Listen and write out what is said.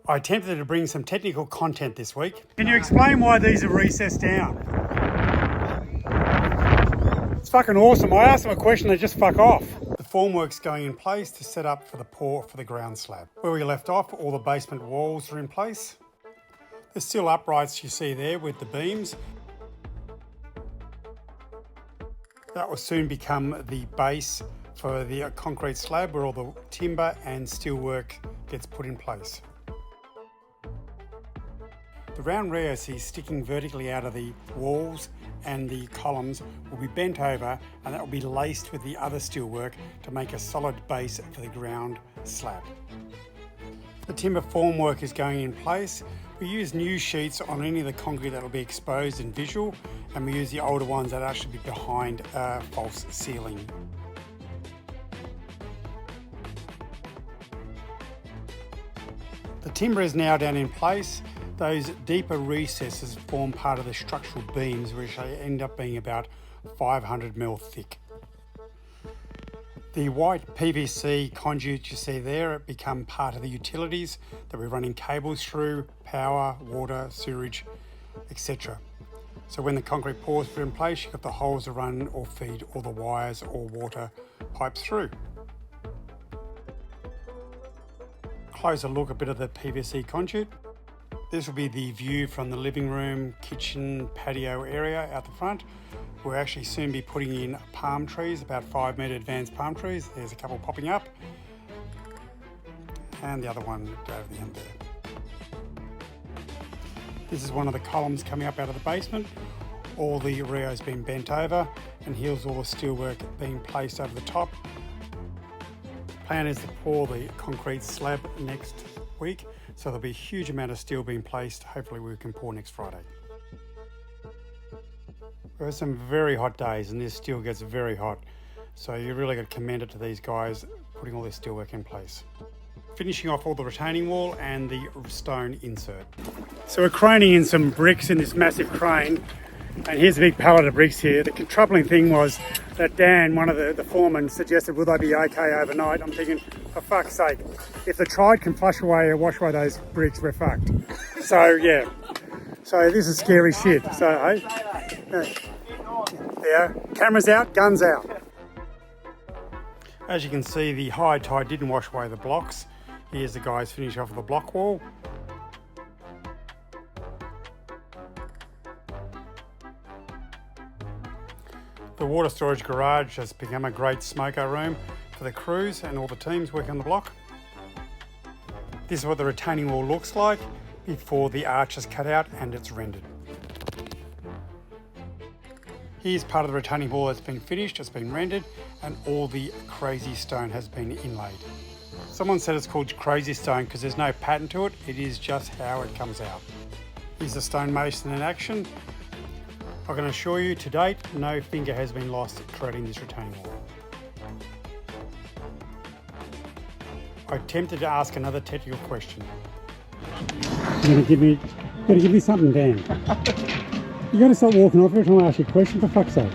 I attempted to bring some technical content this week. Can you explain why these are recessed down? It's fucking awesome. I asked them a question, they just fuck off. The formwork's going in place to set up for the pour for the ground slab. Where we left off, all the basement walls are in place. There's still uprights you see there with the beams. That will soon become the base for the concrete slab where all the timber and steelwork gets put in place. The round rail you see sticking vertically out of the walls and the columns will be bent over, and that will be laced with the other steelwork to make a solid base for the ground slab. The timber formwork is going in place. We use new sheets on any of the concrete that will be exposed and visual, and we use the older ones that actually be behind a false ceiling. The timber is now down in place. Those deeper recesses form part of the structural beams, which end up being about 500mm thick. The white PVC conduit you see there become part of the utilities that we're running cables through, power, water, sewerage, etc. So when the concrete pours put in place, you've got the holes to run or feed all the wires or water pipes through. Closer look a bit of the PVC conduit. This will be the view from the living room, kitchen, patio area out the front. We'll actually soon be putting in palm trees, about 5 metre advanced palm trees. There's a couple popping up. And the other one over the end there. This is one of the columns coming up out of the basement. All the reo has been bent over, and here's all the steelwork being placed over the top. Plan is to pour the concrete slab next week, so there'll be a huge amount of steel being placed. Hopefully we can pour next Friday. We've had some very hot days, and this steel gets very hot, so you really got to commend it to these guys putting all this steelwork in place. Finishing off all the retaining wall and the stone insert. So we're craning in some bricks in this massive crane, and here's a big pallet of bricks here. The troubling thing was that Dan, one of the foremen, suggested, will they be okay overnight? I'm thinking, for fuck's sake, if the tide can wash away those bricks, we're fucked. So yeah, so this is scary shit. So hey, yeah, cameras out, guns out. As you can see, the high tide didn't wash away the blocks. Here's the guys finish off the block wall. The water storage garage has become a great smoker room for the crews and all the teams working on the block. This is what the retaining wall looks like before the arch is cut out and it's rendered. Here's part of the retaining wall that's been finished, it's been rendered, and all the crazy stone has been inlaid. Someone said it's called crazy stone because there's no pattern to it, it is just how it comes out. Here's the stonemason in action. I can assure you, to date, no finger has been lost creating this retaining wall. I attempted to ask another technical question. You're going to give me something, Dan. You're going to stop walking off every time I ask you a question, for fuck's sake.